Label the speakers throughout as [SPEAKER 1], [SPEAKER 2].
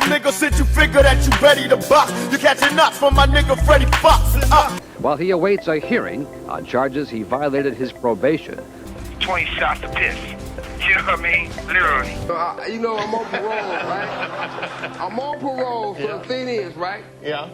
[SPEAKER 1] nigga since you figure that you ready to box. You catching knots from my nigga Freddie Fox.
[SPEAKER 2] While he awaits a hearing on charges he violated his probation.
[SPEAKER 3] 20 shots of piss. You know what I mean? Literally.
[SPEAKER 4] You know, I'm on parole, right? I'm on parole, so the thing is, right?
[SPEAKER 1] Yeah.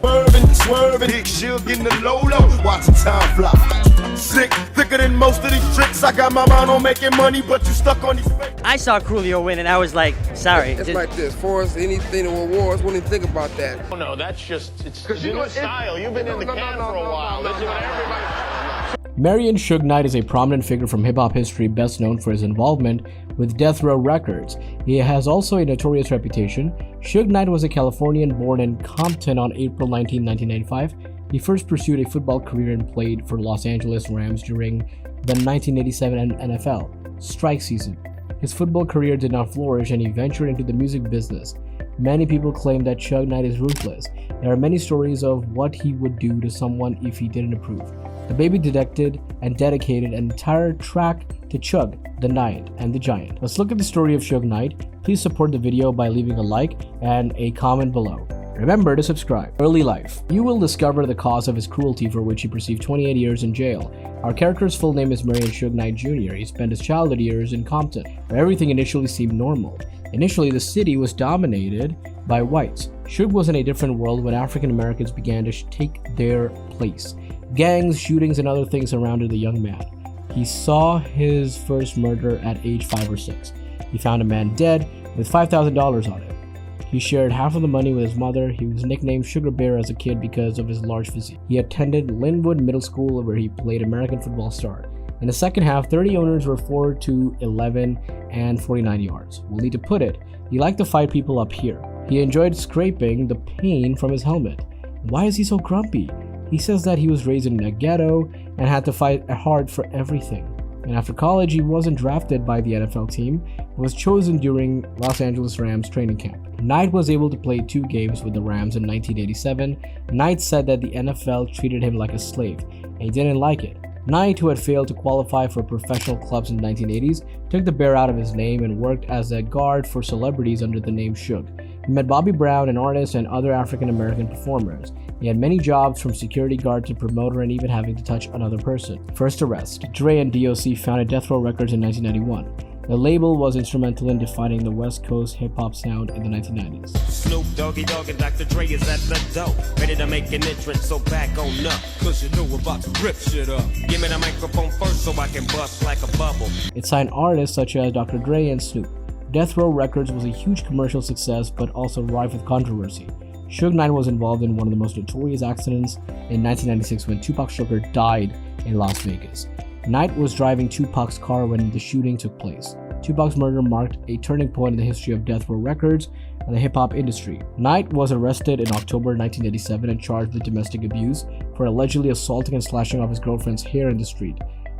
[SPEAKER 1] Swerving, big Suge in the low-low, watching time fly. Sick, thicker than most of these tricks. I got my mind on making money, but you stuck on these fakes.
[SPEAKER 5] I saw Coolio win and I was like, sorry.
[SPEAKER 4] It's like this. For us, anything with wars, wouldn't even think about that.
[SPEAKER 6] Oh, no, that's just, it's new style. You've been in the can for a while. This is what everybody...
[SPEAKER 7] Marion Suge Knight is a prominent figure from hip-hop history, best known for his involvement with Death Row Records. He has also a notorious reputation. Suge Knight was a Californian born in Compton on April 19, 1995. He first pursued a football career and played for Los Angeles Rams during the 1987 NFL strike season. His football career did not flourish and he ventured into the music business. Many people claim that Suge Knight is ruthless. There are many stories of what he would do to someone if he didn't approve. The baby dedicated an entire track to Chug, the Knight, and the Giant. Let's look at the story of Suge Knight. Please support the video by leaving a like and a comment below. Remember to subscribe. Early life. You will discover the cause of his cruelty for which he received 28 years in jail. Our character's full name is Marion Suge Knight Jr. He spent his childhood years in Compton, where everything initially seemed normal. Initially, the city was dominated by whites. Suge was in a different world when African Americans began to take their place. Gangs, shootings, and other things surrounded the young man. He saw his first murder at age 5 or 6. He found a man dead with $5,000 on him. He shared half of the money with his mother. He was nicknamed Sugar Bear as a kid because of his large physique. He attended Linwood Middle School where he played American football star. In the second half, 30 owners were 4 to 11 and 49 yards. We'll need to put it, he liked to fight people up here. He enjoyed scraping the paint from his helmet. Why is he so grumpy? He says that he was raised in a ghetto and had to fight hard for everything. And after college, he wasn't drafted by the NFL team, but was chosen during Los Angeles Rams training camp. Knight was able to play 2 games with the Rams in 1987. Knight said that the NFL treated him like a slave, and he didn't like it. Knight, who had failed to qualify for professional clubs in the 1980s, took the bear out of his name and worked as a guard for celebrities under the name Suge. He met Bobby Brown, an artist, and other African American performers. He had many jobs, from security guard to promoter and even having to touch another person. First arrest. Dre and DOC founded Death Row Records in 1991. The label was instrumental in defining the West Coast hip-hop sound in the 1990s.
[SPEAKER 8] Snoop Doggy Dogg and Dr. Dre is at the door, ready to make an entrance, so back on up, cause you know we're about to rip shit up. Give me the microphone first so I can bust like a bubble.
[SPEAKER 7] It signed artists such as Dr. Dre and Snoop. Death Row Records was a huge commercial success, but also rife with controversy. Suge Knight was involved in one of the most notorious accidents in 1996 when Tupac Shakur died in Las Vegas. Knight was driving Tupac's car when the shooting took place. Tupac's murder marked a turning point in the history of Death Row Records and the hip-hop industry. Knight was arrested in October 1987 and charged with domestic abuse for allegedly assaulting and slashing off his girlfriend's hair in the street.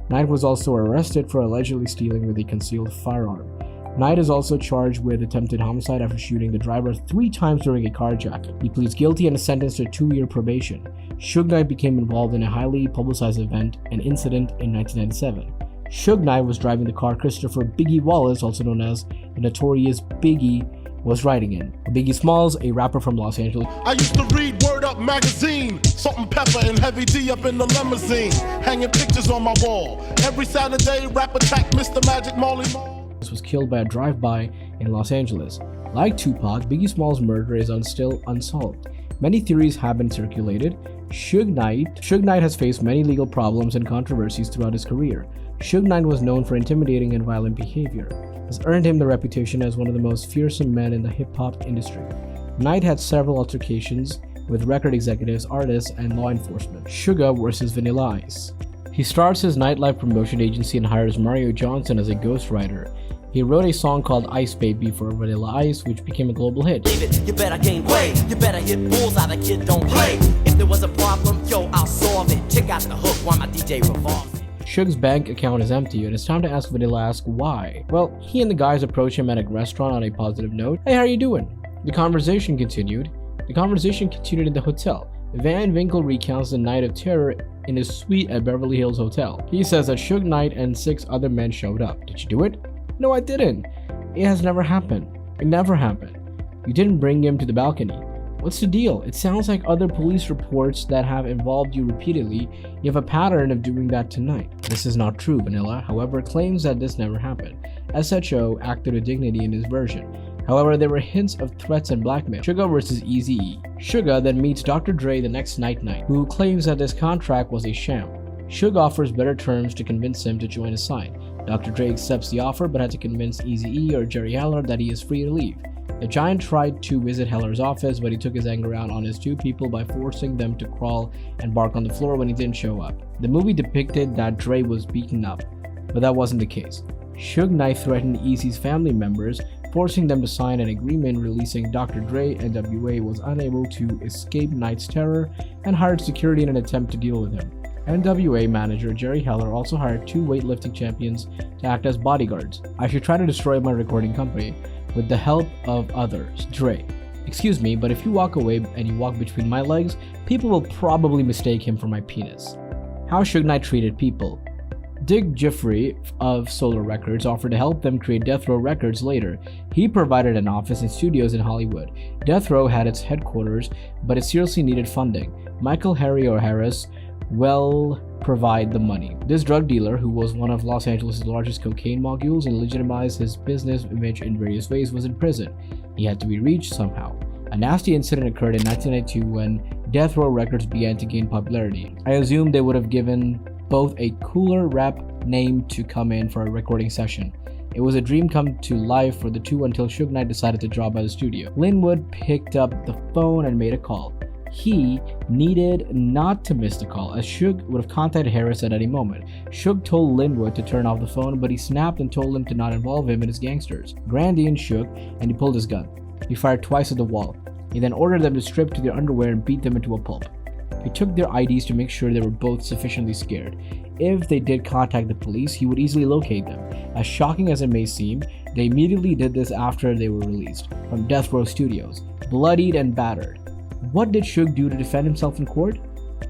[SPEAKER 7] Knight was also arrested for allegedly stealing with a concealed firearm. Knight is also charged with attempted homicide after shooting the driver 3 times during a carjacking. He pleads guilty and is sentenced to 2-year probation. Suge Knight became involved in a highly publicized event, an incident in 1997. Suge Knight was driving the car Christopher Biggie Wallace, also known as the Notorious Biggie, was riding in. Biggie Smalls, a rapper from Los Angeles.
[SPEAKER 1] I used to read Word Up magazine, Salt and Pepper and Heavy D up in the limousine, hanging pictures on my wall. Every Saturday, rap attack Mr. Magic Molly.
[SPEAKER 7] Was killed by a drive-by in Los Angeles. Like Tupac, Biggie Smalls' murder is still unsolved. Many theories have been circulated. Suge Knight has faced many legal problems and controversies throughout his career. Suge Knight was known for intimidating and violent behavior. This earned him the reputation as one of the most fearsome men in the hip-hop industry. Knight had several altercations with record executives, artists, and law enforcement. Sugar versus Vanilla Ice. He starts his nightlife promotion agency and hires Mario Johnson as a ghostwriter. He wrote a song called Ice Baby for Vanilla Ice, which became a global hit.
[SPEAKER 9] You better gain weight, you better hit bulls out, the kid don't play. If there was a problem, yo, I'll solve it. Check out the hook while my DJ revolves.
[SPEAKER 7] Suge's bank account is empty and it's time to ask Vanilla Ice why. Well, he and the guys approach him at a restaurant on a positive note. Hey, how are you doing? The conversation continued in the hotel. Van Winkle recounts the night of terror in his suite at Beverly Hills Hotel. He says that Suge Knight and 6 other men showed up. Did you do it? No, I didn't. It has never happened. It never happened. You didn't bring him to the balcony. What's the deal? It sounds like other police reports that have involved you repeatedly. You have a pattern of doing that tonight. This is not true, Vanilla, however, claims that this never happened. SHO acted with dignity in his version. However, there were hints of threats and blackmail. Suge versus Eazy-E. Suge then meets Dr. Dre the next night, who claims that this contract was a sham. Suge offers better terms to convince him to join his side. Dr. Dre accepts the offer but had to convince Eazy-E or Jerry Heller that he is free to leave. The Giant tried to visit Heller's office, but he took his anger out on his two people by forcing them to crawl and bark on the floor when he didn't show up. The movie depicted that Dre was beaten up, but that wasn't the case. Suge Knight threatened Eazy's family members, forcing them to sign an agreement releasing Dr. Dre. NWA was unable to escape Knight's terror and hired security in an attempt to deal with him. NWA manager Jerry Heller also hired 2 weightlifting champions to act as bodyguards. I should try to destroy my recording company with the help of others. Dre. Excuse me, but if you walk away and you walk between my legs, people will probably mistake him for my penis. How Suge Knight treated people. Dick Jeffrey of Solar Records offered to help them create Death Row Records later. He provided an office and studios in Hollywood. Death Row had its headquarters, but it seriously needed funding. Michael Harry O'Harris will provide the money. This drug dealer, who was one of Los Angeles' largest cocaine moguls and legitimized his business image in various ways, was in prison. He had to be reached somehow. A nasty incident occurred in 1992 when Death Row Records began to gain popularity. I assume they would have given both a cooler rap name to come in for a recording session. It was a dream come to life for the two until Suge Knight decided to drop by the studio. Linwood picked up the phone and made a call. He needed not to miss the call, as Suge would have contacted Harris at any moment. Suge told Linwood to turn off the phone, but he snapped and told him to not involve him in his gangsters. Grandian shook, and he pulled his gun. He fired twice at the wall. He then ordered them to strip to their underwear and beat them into a pulp. He took their IDs to make sure they were both sufficiently scared. If they did contact the police, he would easily locate them. As shocking as it may seem, they immediately did this after they were released from Death Row Studios, bloodied and battered. What did Suge do to defend himself in court?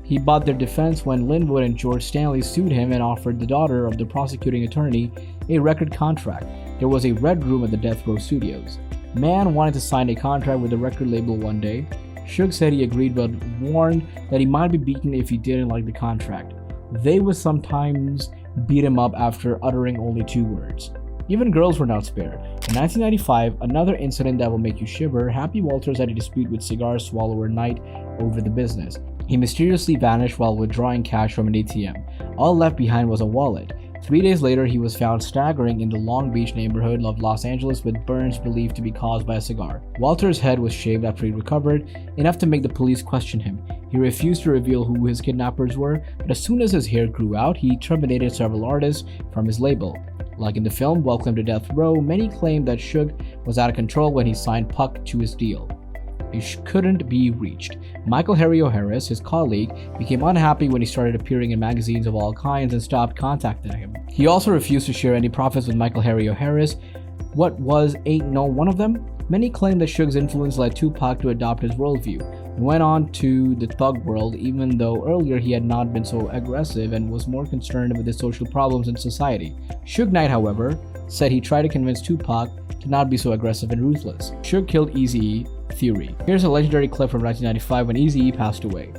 [SPEAKER 7] He bought their defense when Linwood and George Stanley sued him and offered the daughter of the prosecuting attorney a record contract. There was a red room at the Death Row Studios. Man wanted to sign a contract with the record label one day. Suge said he agreed but warned that he might be beaten if he didn't like the contract. They would sometimes beat him up after uttering only 2 words. Even girls were not spared. In 1995, another incident that will make you shiver, Happy Walters had a dispute with cigar swallower Knight over the business. He mysteriously vanished while withdrawing cash from an ATM. All left behind was a wallet. 3 days later, he was found staggering in the Long Beach neighborhood of Los Angeles with burns believed to be caused by a cigar. Walter's head was shaved after he recovered, enough to make the police question him. He refused to reveal who his kidnappers were, but as soon as his hair grew out, he terminated several artists from his label. Like in the film Welcome to Death Row, many claimed that Suge was out of control when he signed Puck to his deal. He couldn't be reached. Michael Harry O'Harris, his colleague, became unhappy when he started appearing in magazines of all kinds and stopped contacting him. He also refused to share any profits with Michael Harry O'Harris. What was Ain't No One of Them? Many claim that Suge's influence led Tupac to adopt his worldview and went on to the thug world, even though earlier he had not been so aggressive and was more concerned with the social problems in society. Suge Knight, however, said he tried to convince Tupac to not be so aggressive and ruthless. Suge killed Eazy-E. Theory. Here's a legendary clip from 1995 when Eazy-E passed away.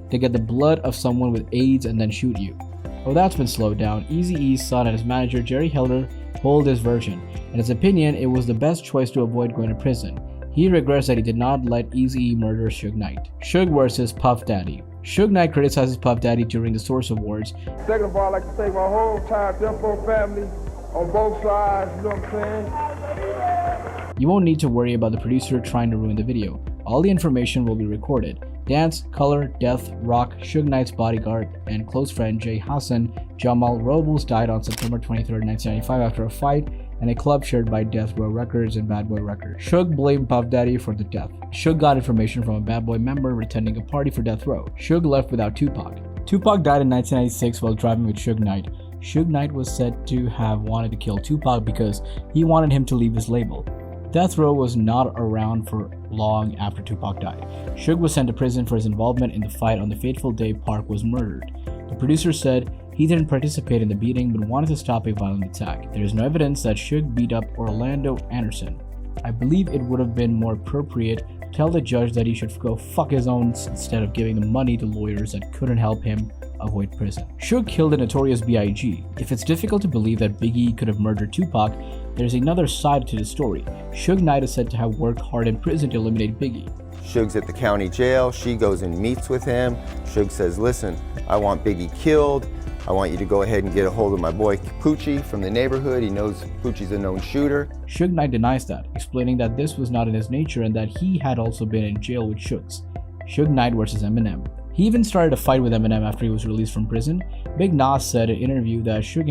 [SPEAKER 7] They get the blood of someone with AIDS and then shoot you. Oh, that's been slowed down. Eazy-E's son and his manager Jerry Heller hold his version. In his opinion, it was the best choice to avoid going to prison. He regrets that he did not let Eazy-E murder Suge Knight. Suge versus Puff Daddy. Suge Knight criticizes Puff Daddy during the Source Awards.
[SPEAKER 4] Second of all, I'd like to thank my whole entire Death Row family on both sides, you know what I'm saying?
[SPEAKER 7] You won't need to worry about the producer trying to ruin the video. All the information will be recorded. Dance, Color, Death, Rock, Suge Knight's bodyguard, and close friend Jay Hassan Jamal Robles died on September 23, 1995 after a fight and a club shared by Death Row Records and Bad Boy Records. Suge blamed Puff Daddy for the death. Suge got information from a Bad Boy member attending a party for Death Row. Suge left without Tupac. Tupac died in 1996 while driving with Suge Knight. Suge Knight was said to have wanted to kill Tupac because he wanted him to leave his label. Death Row was not around for long after Tupac died. Suge was sent to prison for his involvement in the fight on the fateful day Park was murdered. The producer said he didn't participate in the beating but wanted to stop a violent attack. There is no evidence that Suge beat up Orlando Anderson. I believe it would have been more appropriate to tell the judge that he should go fuck his own instead of giving the money to lawyers that couldn't help him avoid prison. Suge killed the Notorious B.I.G. If it's difficult to believe that Biggie could have murdered Tupac, there's another side to the story. Suge Knight is said to have worked hard in prison to eliminate Biggie.
[SPEAKER 10] Suge's at the county jail. She goes and meets with him. Suge says, listen, I want Biggie killed. I want you to go ahead and get a hold of my boy Poochie from the neighborhood. He knows Poochie's a known shooter.
[SPEAKER 7] Suge Knight denies that, explaining that this was not in his nature and that he had also been in jail with Suge. Suge Knight versus Eminem. He even started a fight with Eminem after he was released from prison. Big Nas said in an interview that Suge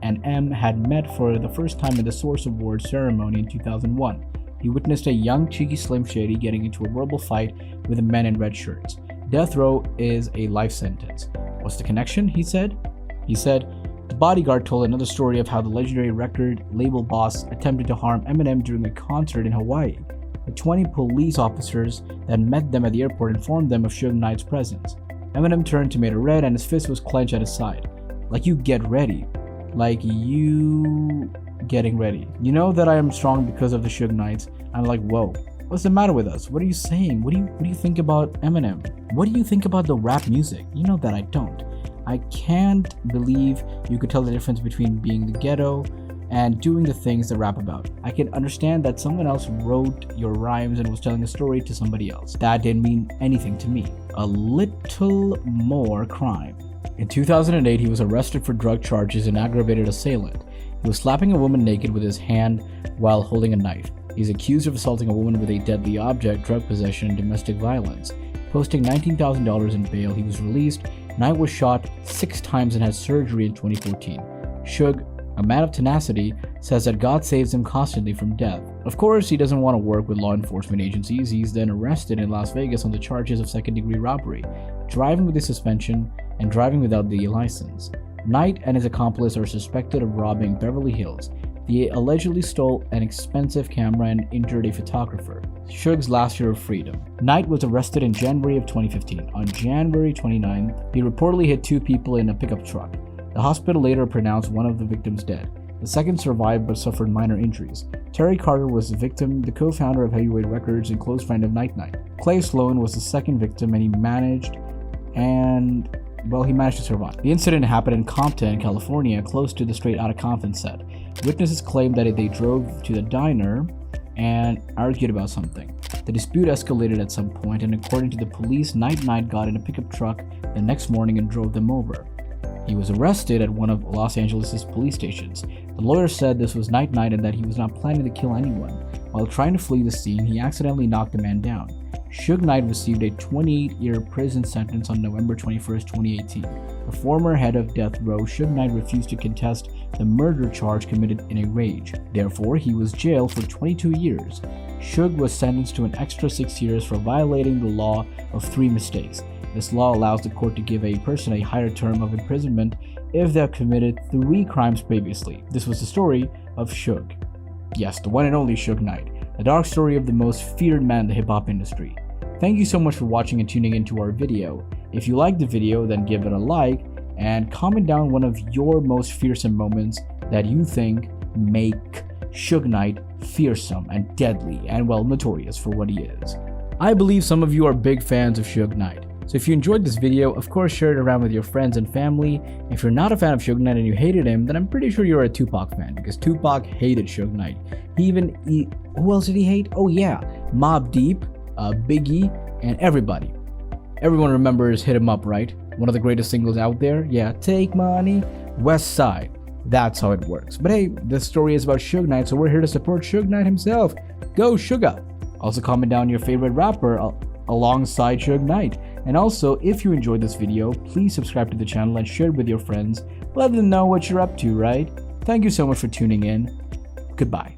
[SPEAKER 7] and M had met for the first time at the Source Awards ceremony in 2001. He witnessed a young cheeky Slim Shady getting into a verbal fight with the men in red shirts. Death row is a life sentence. What's the connection? He said, the bodyguard told another story of how the legendary record label boss attempted to harm Eminem during a concert in Hawaii. The 20 police officers that met them at the airport informed them of Suge Knight's presence. Eminem turned tomato red and his fist was clenched at his side. Like you get ready. Like you getting ready. You know that I am strong because of the Suge Knights. I'm like, whoa. What's the matter with us? What are you saying? What do you think about Eminem? What do you think about the rap music? You know that I don't. I can't believe you could tell the difference between being the ghetto and doing the things they rap about. I can understand that someone else wrote your rhymes and was telling a story to somebody else. That didn't mean anything to me. A little more crime. In 2008, he was arrested for drug charges and aggravated assailant. He was slapping a woman naked with his hand while holding a knife. He's accused of assaulting a woman with a deadly object, drug possession, and domestic violence. Posting $19,000 in bail, he was released. Knight was shot 6 times and had surgery in 2014. Suge, a man of tenacity, says that God saves him constantly from death. Of course, he doesn't want to work with law enforcement agencies. He's then arrested in Las Vegas on the charges of second-degree robbery, driving with a suspension, and driving without the license. Knight and his accomplice are suspected of robbing Beverly Hills. They allegedly stole an expensive camera and injured a photographer. Suge's last year of freedom. Knight was arrested in January of 2015. On January 29th, he reportedly hit 2 people in a pickup truck. The hospital later pronounced one of the victims dead. The second survived but suffered minor injuries. Terry Carter was the victim, the co-founder of Heavyweight Records and close friend of Knight. Clay Sloan was the second victim and he managed to survive. The incident happened in Compton, California, close to the Straight Outta Compton set. Witnesses claimed that they drove to the diner and argued about something. The dispute escalated at some point, and according to the police, Knight got in a pickup truck the next morning and drove them over. He was arrested at one of Los Angeles' police stations. The lawyer said this was Knight and that he was not planning to kill anyone. While trying to flee the scene, he accidentally knocked the man down. Suge Knight received a 28-year prison sentence on November 21, 2018. The former head of death row, Suge Knight refused to contest the murder charge committed in a rage. Therefore, he was jailed for 22 years. Suge was sentenced to an extra 6 years for violating the law of 3 mistakes. This law allows the court to give a person a higher term of imprisonment if they have committed 3 crimes previously. This was the story of Suge. Yes, the one and only Suge Knight, the dark story of the most feared man in the hip-hop industry. Thank you so much for watching and tuning into our video. If you liked the video, then give it a like and comment down one of your most fearsome moments that you think make Suge Knight fearsome and deadly and, well, notorious for what he is. I believe some of you are big fans of Suge Knight. So if you enjoyed this video, of course share it around with your friends and family. If you're not a fan of Suge Knight and you hated him, then I'm pretty sure you're a Tupac fan, because Tupac hated Suge Knight. Who else did he hate? Oh yeah, Mobb Deep, Biggie, and everybody. Everyone remembers Hit 'Em Up, right? One of the greatest singles out there. Yeah, Take Money, West Side. That's how it works. But hey, this story is about Suge Knight, so we're here to support Suge Knight himself. Go Suga! Also comment down your favorite rapper alongside Suge Knight. And also, if you enjoyed this video, please subscribe to the channel and share it with your friends. Let them know what you're up to, right? Thank you so much for tuning in. Goodbye.